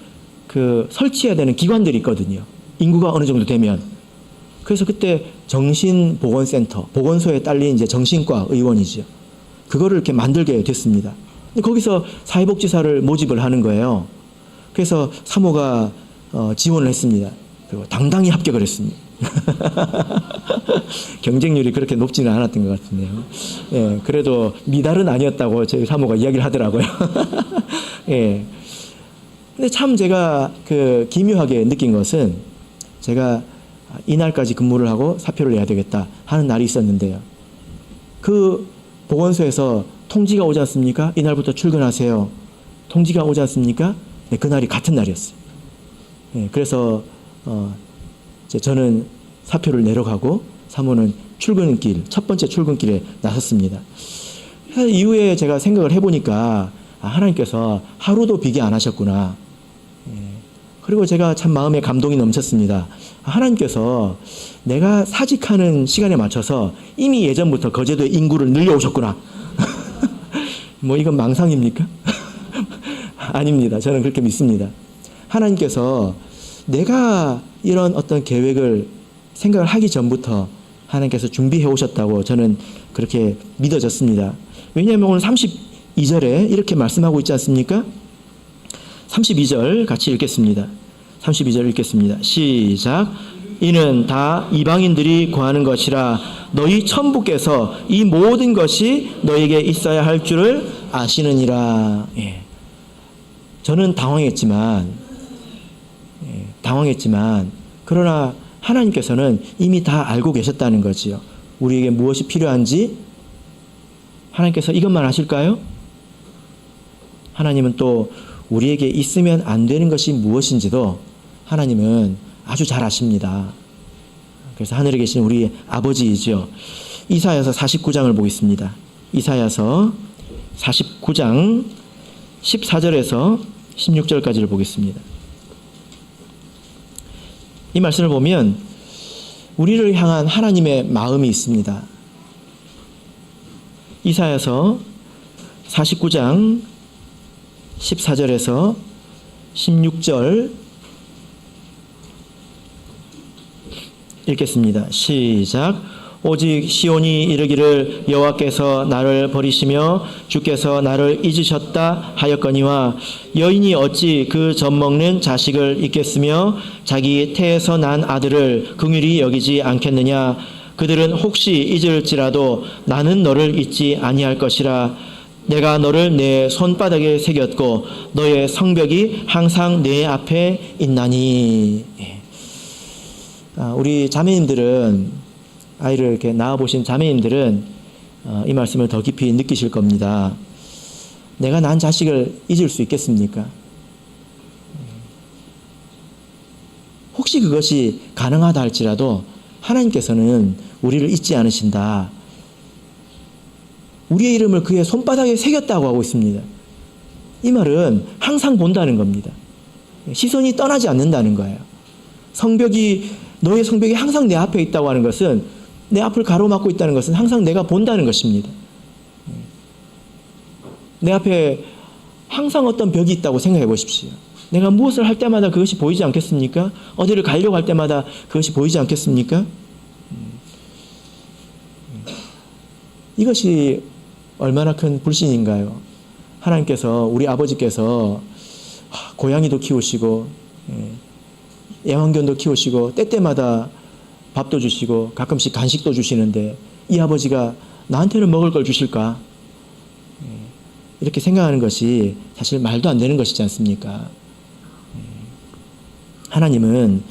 그 설치해야 되는 기관들이 있거든요. 인구가 어느 정도 되면. 그래서 그때 정신보건센터, 보건소에 딸린 이제 정신과 의원이죠. 그거를 이렇게 만들게 됐습니다. 근데 거기서 사회복지사를 모집을 하는 거예요. 그래서 사모가 지원을 했습니다. 그리고 당당히 합격을 했습니다. 경쟁률이 그렇게 높지는 않았던 것 같은데요. 예, 그래도 미달은 아니었다고 저희 사모가 이야기를 하더라고요. 예. 근데 참 제가 그 기묘하게 느낀 것은 제가 이날까지 근무를 하고 사표를 내야 되겠다 하는 날이 있었는데요. 그 보건소에서 통지가 오지 않습니까? 이날부터 출근하세요. 통지가 오지 않습니까? 네, 그날이 같은 날이었어요. 예, 그래서 저는 사표를 내려가고 사모는 출근길, 첫 번째 출근길에 나섰습니다. 이후에 제가 생각을 해보니까 하나님께서 하루도 비게 안 하셨구나. 그리고 제가 참 마음에 감동이 넘쳤습니다. 하나님께서 내가 사직하는 시간에 맞춰서 이미 예전부터 거제도의 인구를 늘려오셨구나. 뭐 이건 망상입니까? 아닙니다. 저는 그렇게 믿습니다. 하나님께서 내가 이런 어떤 계획을 생각을 하기 전부터 하나님께서 준비해 오셨다고 저는 그렇게 믿어졌습니다. 왜냐하면 오늘 2절에 이렇게 말씀하고 있지 않습니까? 32절 같이 읽겠습니다. 32절 읽겠습니다. 시작. 이는 다 이방인들이 구하는 것이라 너희 천부께서 이 모든 것이 너에게 있어야 할 줄을 아시느니라. 예. 저는 당황했지만 그러나 하나님께서는 이미 다 알고 계셨다는 거지요. 우리에게 무엇이 필요한지 하나님께서 이것만 아실까요? 하나님은 또 우리에게 있으면 안 되는 것이 무엇인지도 하나님은 아주 잘 아십니다. 그래서 하늘에 계신 우리 아버지이죠. 이사야서 49장을 보겠습니다. 이사야서 49장 14절에서 16절까지를 보겠습니다. 이 말씀을 보면 우리를 향한 하나님의 마음이 있습니다. 이사야서 49장 14절에서 16절 읽겠습니다. 시작. 오직 시온이 이르기를 여호와께서 나를 버리시며 주께서 나를 잊으셨다 하였거니와 여인이 어찌 그 젖먹는 자식을 잊겠으며 자기 태에서 난 아들을 긍휼히 여기지 않겠느냐. 그들은 혹시 잊을지라도 나는 너를 잊지 아니할 것이라. 내가 너를 내 손바닥에 새겼고 너의 성벽이 항상 내 앞에 있나니. 우리 자매님들은, 아이를 이렇게 낳아보신 자매님들은 이 말씀을 더 깊이 느끼실 겁니다. 내가 난 자식을 잊을 수 있겠습니까? 혹시 그것이 가능하다 할지라도 하나님께서는 우리를 잊지 않으신다. 우리의 이름을 그의 손바닥에 새겼다고 하고 있습니다. 이 말은 항상 본다는 겁니다. 시선이 떠나지 않는다는 거예요. 너의 성벽이 항상 내 앞에 있다고 하는 것은, 내 앞을 가로막고 있다는 것은 항상 내가 본다는 것입니다. 내 앞에 항상 어떤 벽이 있다고 생각해 보십시오. 내가 무엇을 할 때마다 그것이 보이지 않겠습니까? 어디를 가려고 할 때마다 그것이 보이지 않겠습니까? 이것이 얼마나 큰 불신인가요? 하나님께서, 우리 아버지께서 고양이도 키우시고 애완견도 키우시고 때때마다 밥도 주시고 가끔씩 간식도 주시는데 이 아버지가 나한테는 먹을 걸 주실까? 이렇게 생각하는 것이 사실 말도 안 되는 것이지 않습니까? 하나님은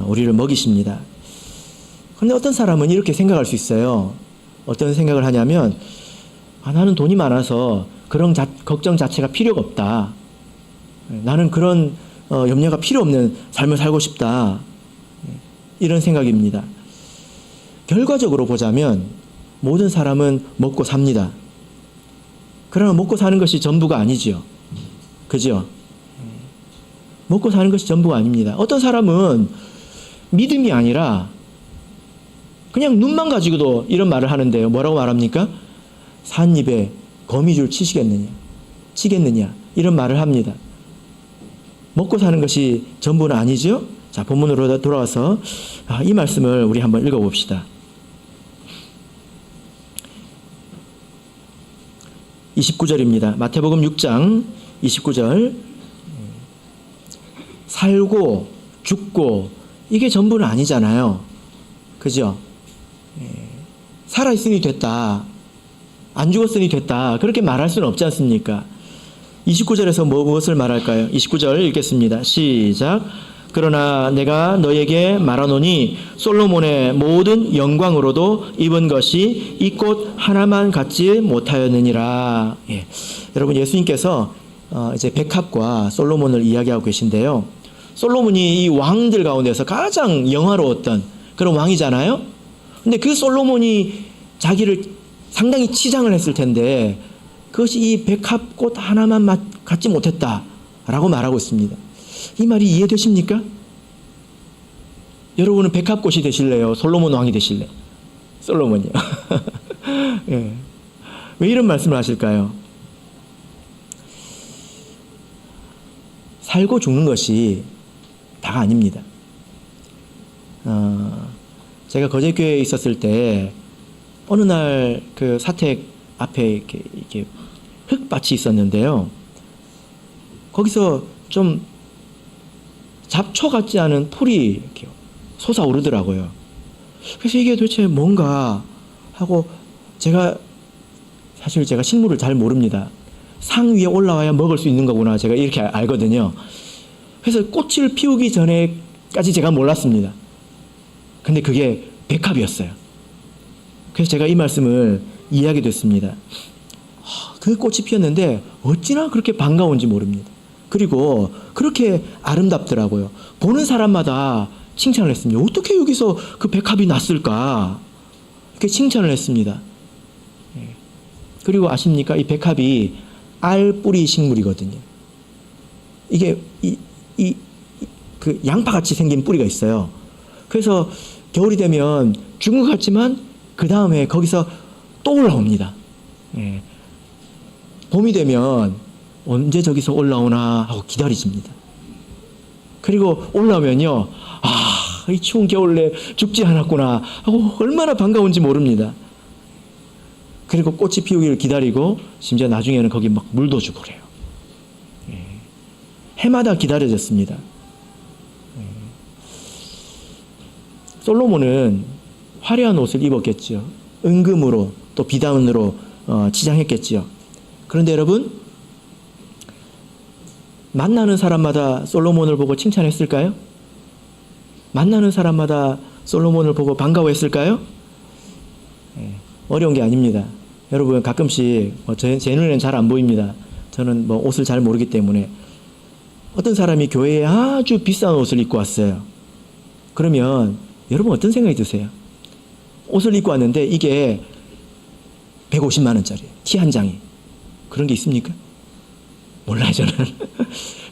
우리를 먹이십니다. 그런데 어떤 사람은 이렇게 생각할 수 있어요. 어떤 생각을 하냐면, 나는 돈이 많아서 그런 걱정 자체가 필요가 없다. 나는 그런 염려가 필요 없는 삶을 살고 싶다. 이런 생각입니다. 결과적으로 보자면 모든 사람은 먹고 삽니다. 그러나 먹고 사는 것이 전부가 아니죠. 그죠? 먹고 사는 것이 전부가 아닙니다. 어떤 사람은 믿음이 아니라 그냥 눈만 가지고도 이런 말을 하는데요. 뭐라고 말합니까? 산 입에 거미줄 치겠느냐 이런 말을 합니다. 먹고 사는 것이 전부는 아니죠. 자, 본문으로 돌아와서 이 말씀을 우리 한번 읽어봅시다. 29절입니다. 마태복음 6장 29절. 살고 죽고 이게 전부는 아니잖아요. 그죠? 살아있으니 됐다, 안 죽었으니 됐다, 그렇게 말할 수는 없지 않습니까? 29절에서 무엇을 말할까요? 29절 읽겠습니다. 시작. 그러나 내가 너에게 말하노니 솔로몬의 모든 영광으로도 입은 것이 이 꽃 하나만 갖지 못하였느니라. 여러분, 예수님께서 이제 백합과 솔로몬을 이야기하고 계신데요. 솔로몬이 이 왕들 가운데서 가장 영화로웠던 그런 왕이잖아요. 근데 그 솔로몬이 자기를 상당히 치장을 했을 텐데 그것이 이 백합꽃 하나만 갖지 못했다라고 말하고 있습니다. 이 말이 이해되십니까? 여러분은 백합꽃이 되실래요? 솔로몬 왕이 되실래요? 솔로몬이요. 예. 왜 이런 말씀을 하실까요? 살고 죽는 것이 다가 아닙니다. 제가 거제교회에 있었을 때 어느 날 그 사택 앞에 이렇게 흙밭이 있었는데요. 거기서 좀 잡초 같지 않은 풀이 이렇게 솟아오르더라고요. 그래서 이게 도대체 뭔가 하고 사실 제가 식물을 잘 모릅니다. 상 위에 올라와야 먹을 수 있는 거구나 제가 이렇게 알거든요. 그래서 꽃을 피우기 전에까지 제가 몰랐습니다. 근데 그게 백합이었어요. 그래서 제가 이 말씀을 이해하게 됐습니다. 그 꽃이 피었는데 어찌나 그렇게 반가운지 모릅니다. 그리고 그렇게 아름답더라고요. 보는 사람마다 칭찬을 했습니다. 어떻게 여기서 그 백합이 났을까? 이렇게 칭찬을 했습니다. 그리고 아십니까? 이 백합이 알뿌리 식물이거든요. 이게 그 양파같이 생긴 뿌리가 있어요. 그래서 겨울이 되면 죽은 것 같지만 그 다음에 거기서 또 올라옵니다. 봄이 되면 언제 저기서 올라오나 하고 기다리십니다. 그리고 올라오면요, 이 추운 겨울에 죽지 않았구나 하고 얼마나 반가운지 모릅니다. 그리고 꽃이 피우기를 기다리고 심지어 나중에는 거기 막 물도 주고 그래요. 해마다 기다려졌습니다. 솔로몬은 화려한 옷을 입었겠죠. 은금으로 또 비단으로 치장했겠지요. 그런데 여러분, 만나는 사람마다 솔로몬을 보고 칭찬했을까요? 만나는 사람마다 솔로몬을 보고 반가워했을까요? 어려운 게 아닙니다. 여러분, 가끔씩 제 눈에는 잘 안 보입니다. 저는 옷을 잘 모르기 때문에 어떤 사람이 교회에 아주 비싼 옷을 입고 왔어요. 그러면 여러분 어떤 생각이 드세요? 옷을 입고 왔는데 이게 150만 원짜리 티 한 장이 그런 게 있습니까? 몰라요, 저는.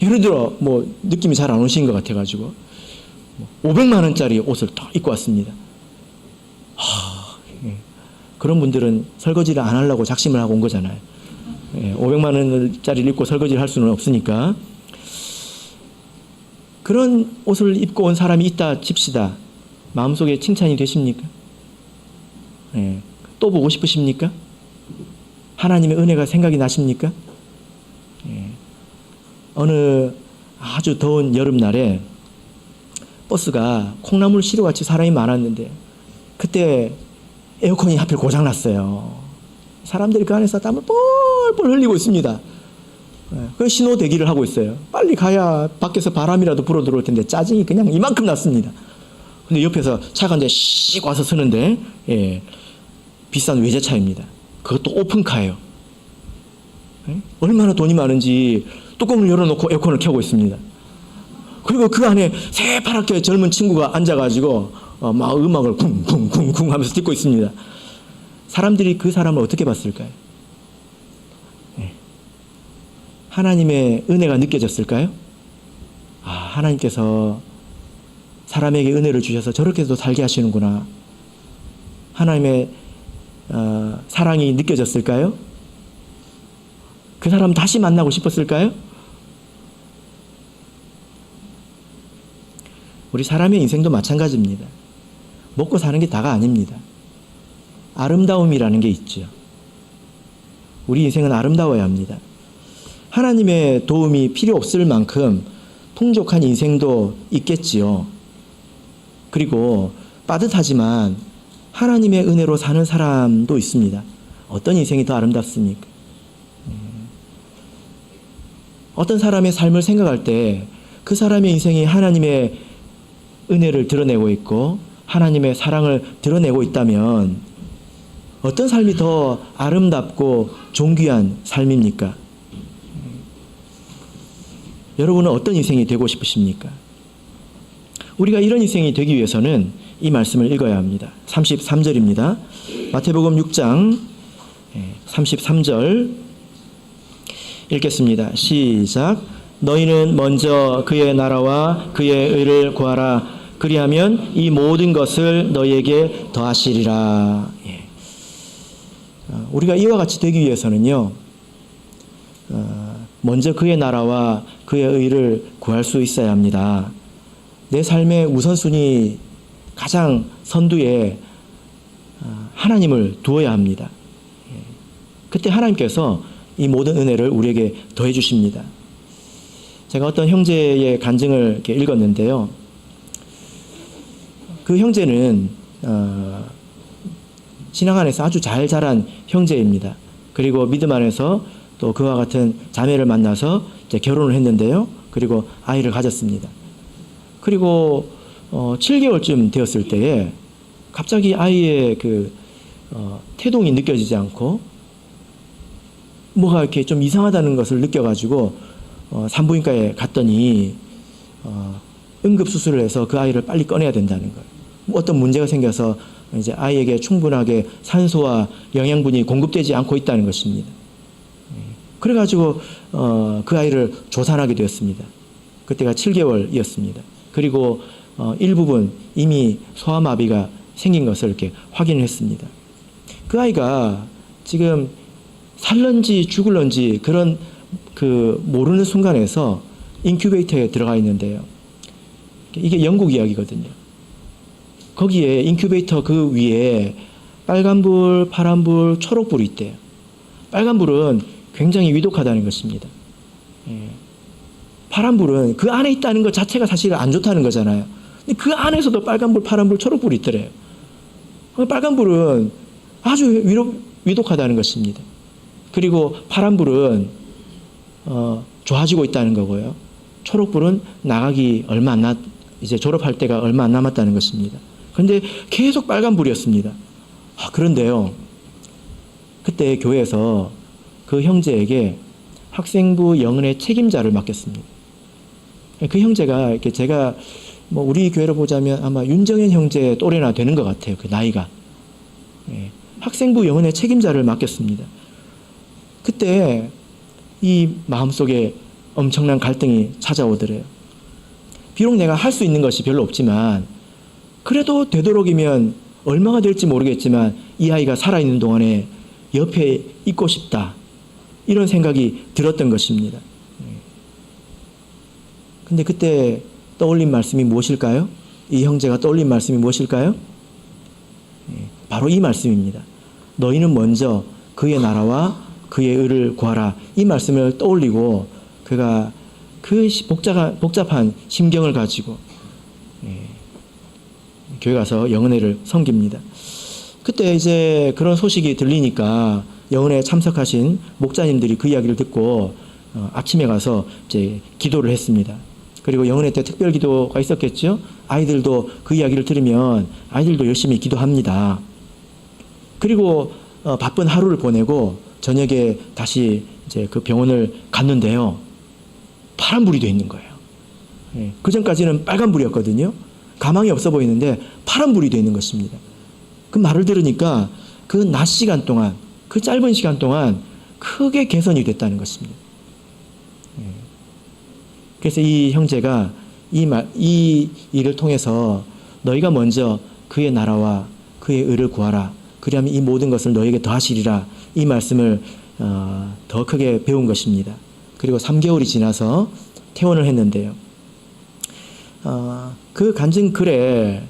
예를 들어 느낌이 잘 안 오신 것 같아가지고 500만 원짜리 옷을 딱 입고 왔습니다. 그런 분들은 설거지를 안 하려고 작심을 하고 온 거잖아요. 500만 원짜리를 입고 설거지를 할 수는 없으니까. 그런 옷을 입고 온 사람이 있다 칩시다. 마음속에 칭찬이 되십니까? 또 보고 싶으십니까? 하나님의 은혜가 생각이 나십니까? 어느 아주 더운 여름날에 버스가 콩나물 시루같이 사람이 많았는데 그때 에어컨이 하필 고장났어요. 사람들이 그 안에서 땀을 뻘뻘 흘리고 있습니다. 그 신호 대기를 하고 있어요. 빨리 가야 밖에서 바람이라도 불어 들어올 텐데 짜증이 그냥 이만큼 났습니다. 근데 옆에서 차가 이제 씩 와서 서는데 비싼 외제차입니다. 그것도 오픈카예요. 얼마나 돈이 많은지 뚜껑을 열어놓고 에어컨을 켜고 있습니다. 그리고 그 안에 새파랗게 젊은 친구가 앉아가지고 막 음악을 쿵쿵쿵쿵 하면서 듣고 있습니다. 사람들이 그 사람을 어떻게 봤을까요? 하나님의 은혜가 느껴졌을까요? 하나님께서 사람에게 은혜를 주셔서 저렇게도 살게 하시는구나. 하나님의 사랑이 느껴졌을까요? 그 사람 다시 만나고 싶었을까요? 우리 사람의 인생도 마찬가지입니다. 먹고 사는 게 다가 아닙니다. 아름다움이라는 게 있죠. 우리 인생은 아름다워야 합니다. 하나님의 도움이 필요 없을 만큼 풍족한 인생도 있겠지요. 그리고 빠듯하지만 하나님의 은혜로 사는 사람도 있습니다. 어떤 인생이 더 아름답습니까? 어떤 사람의 삶을 생각할 때 그 사람의 인생이 하나님의 은혜를 드러내고 있고 하나님의 사랑을 드러내고 있다면 어떤 삶이 더 아름답고 존귀한 삶입니까? 여러분은 어떤 인생이 되고 싶으십니까? 우리가 이런 인생이 되기 위해서는 이 말씀을 읽어야 합니다. 33절입니다. 마태복음 6장 33절 읽겠습니다. 시작. 너희는 먼저 그의 나라와 그의 의를 구하라. 그리하면 이 모든 것을 너희에게 더하시리라. 우리가 이와 같이 되기 위해서는요, 먼저 그의 나라와 그의 의를 구할 수 있어야 합니다. 내 삶의 우선순위 가장 선두에 하나님을 두어야 합니다. 그때 하나님께서 이 모든 은혜를 우리에게 더해 주십니다. 제가 어떤 형제의 간증을 이렇게 읽었는데요. 그 형제는 신앙 안에서 아주 잘 자란 형제입니다. 그리고 믿음 안에서 또 그와 같은 자매를 만나서 이제 결혼을 했는데요. 그리고 아이를 가졌습니다. 그리고 7개월쯤 되었을 때에 갑자기 아이의 그 태동이 느껴지지 않고 뭐가 이렇게 좀 이상하다는 것을 느껴가지고 산부인과에 갔더니 응급수술을 해서 그 아이를 빨리 꺼내야 된다는 거예요. 어떤 문제가 생겨서 이제 아이에게 충분하게 산소와 영양분이 공급되지 않고 있다는 것입니다. 그래가지고 그 아이를 조산하게 되었습니다. 그때가 7개월이었습니다. 그리고 일부분 이미 소아마비가 생긴 것을 이렇게 확인을 했습니다. 그 아이가 지금 살런지 죽을런지 그런 그 모르는 순간에서 인큐베이터에 들어가 있는데요. 이게 영국 이야기거든요. 거기에 인큐베이터 그 위에 빨간불, 파란불, 초록불이 있대요. 빨간불은 굉장히 위독하다는 것입니다. 파란불은 그 안에 있다는 것 자체가 사실 안 좋다는 거잖아요. 근데 그 안에서도 빨간불, 파란불, 초록불이 있더래요. 빨간불은 아주 위독하다는 것입니다. 그리고 파란불은 좋아지고 있다는 거고요. 초록불은 나가기 얼마 안 이제 졸업할 때가 얼마 안 남았다는 것입니다. 그런데 계속 빨간불이었습니다. 그런데요. 그때 교회에서 그 형제에게 학생부 영은의 책임자를 맡겼습니다. 그 형제가 이렇게 제가 뭐 우리 교회로 보자면 아마 윤정현 형제 또래나 되는 것 같아요. 그 나이가. 학생부 영은의 책임자를 맡겼습니다. 그때 이 마음속에 엄청난 갈등이 찾아오더래요. 비록 내가 할 수 있는 것이 별로 없지만 그래도 되도록이면 얼마가 될지 모르겠지만 이 아이가 살아있는 동안에 옆에 있고 싶다. 이런 생각이 들었던 것입니다. 근데 그때 떠올린 말씀이 무엇일까요? 이 형제가 떠올린 말씀이 무엇일까요? 바로 이 말씀입니다. 너희는 먼저 그의 나라와 그의 의를 구하라. 이 말씀을 떠올리고 그가 그 복잡한 심경을 가지고 교회 가서 영은회를 섬깁니다. 그때 이제 그런 소식이 들리니까 영은회에 참석하신 목자님들이 그 이야기를 듣고 아침에 가서 이제 기도를 했습니다. 그리고 영은회 때 특별 기도가 있었겠죠. 아이들도 그 이야기를 들으면 아이들도 열심히 기도합니다. 그리고 바쁜 하루를 보내고 저녁에 다시 이제 그 병원을 갔는데요. 파란불이 돼 있는 거예요. 그 전까지는 빨간불이었거든요. 가망이 없어 보이는데 파란불이 돼 있는 것입니다. 그 말을 들으니까 그 낮 시간 동안, 그 짧은 시간 동안 크게 개선이 됐다는 것입니다. 그래서 이 형제가 이 일을 통해서 너희가 먼저 그의 나라와 그의 의를 구하라. 그리하면 이 모든 것을 너희에게 더하시리라. 이 말씀을 더 크게 배운 것입니다. 그리고 3개월이 지나서 퇴원을 했는데요. 그 간증 글에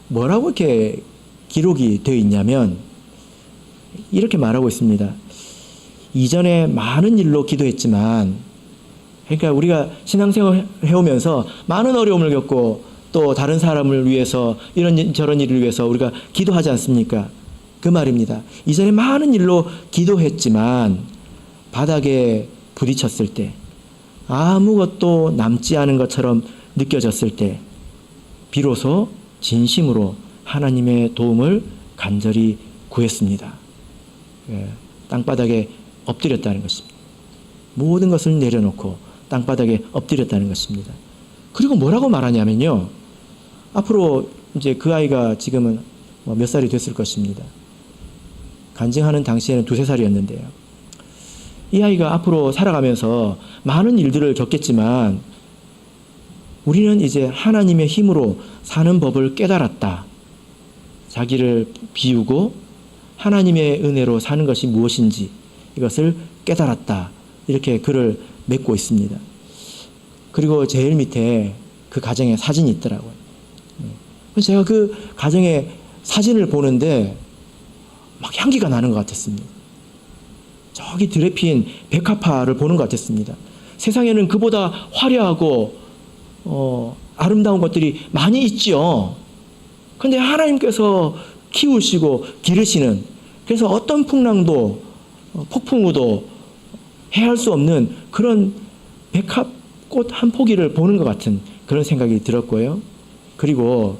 뭐라고 이렇게 기록이 되어 있냐면 이렇게 말하고 있습니다. 이전에 많은 일로 기도했지만, 그러니까 우리가 신앙생활 해오면서 많은 어려움을 겪고 또 다른 사람을 위해서 이런 저런 일을 위해서 우리가 기도하지 않습니까? 그 말입니다. 이전에 많은 일로 기도했지만 바닥에 부딪혔을 때 아무것도 남지 않은 것처럼 느껴졌을 때 비로소 진심으로 하나님의 도움을 간절히 구했습니다. 땅바닥에 엎드렸다는 것입니다. 모든 것을 내려놓고 땅바닥에 엎드렸다는 것입니다. 그리고 뭐라고 말하냐면요. 앞으로 이제 그 아이가 지금은 몇 살이 됐을 것입니다. 간증하는 당시에는 2~3살이었는데요. 이 아이가 앞으로 살아가면서 많은 일들을 겪겠지만 우리는 이제 하나님의 힘으로 사는 법을 깨달았다. 자기를 비우고 하나님의 은혜로 사는 것이 무엇인지 이것을 깨달았다. 이렇게 글을 맺고 있습니다. 그리고 제일 밑에 그 가정에 사진이 있더라고요. 제가 그 가정의 사진을 보는데 막 향기가 나는 것 같았습니다. 저기 들에 핀 백합화를 보는 것 같았습니다. 세상에는 그보다 화려하고 아름다운 것들이 많이 있죠. 그런데 하나님께서 키우시고 기르시는, 그래서 어떤 풍랑도 폭풍우도 해할 수 없는 그런 백합꽃 한 포기를 보는 것 같은 그런 생각이 들었고요. 그리고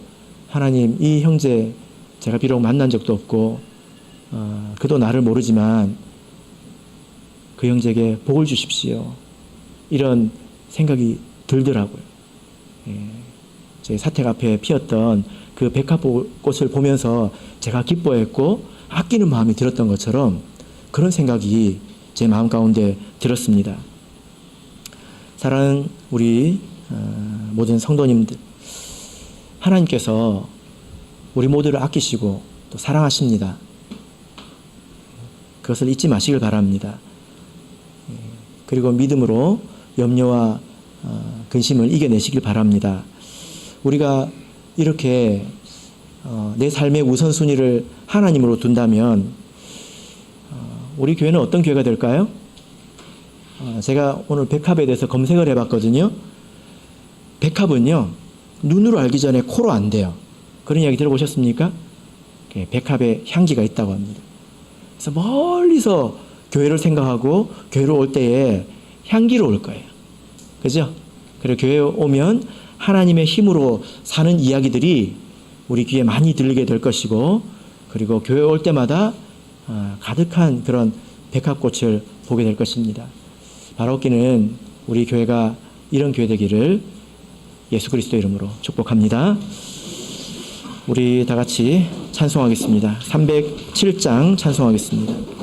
하나님, 이 형제 제가 비록 만난 적도 없고 그도 나를 모르지만 그 형제에게 복을 주십시오. 이런 생각이 들더라고요. 제 사택 앞에 피었던 그 백합꽃을 보면서 제가 기뻐했고 아끼는 마음이 들었던 것처럼 그런 생각이 제 마음 가운데 들었습니다. 사랑하는 우리 모든 성도님들, 하나님께서 우리 모두를 아끼시고 또 사랑하십니다. 그것을 잊지 마시길 바랍니다. 그리고 믿음으로 염려와 근심을 이겨내시길 바랍니다. 우리가 이렇게 내 삶의 우선순위를 하나님으로 둔다면 우리 교회는 어떤 교회가 될까요? 제가 오늘 백합에 대해서 검색을 해봤거든요. 백합은요, 눈으로 알기 전에 코로 안 돼요. 그런 이야기 들어보셨습니까? 백합에 향기가 있다고 합니다. 그래서 멀리서 교회를 생각하고 교회로 올 때에 향기로 올 거예요. 그죠? 그리고 교회에 오면 하나님의 힘으로 사는 이야기들이 우리 귀에 많이 들리게 될 것이고, 그리고 교회에 올 때마다 가득한 그런 백합꽃을 보게 될 것입니다. 바라옵기는 우리 교회가 이런 교회 되기를 예수 그리스도 이름으로 축복합니다. 우리 다 같이 찬송하겠습니다. 307장 찬송하겠습니다.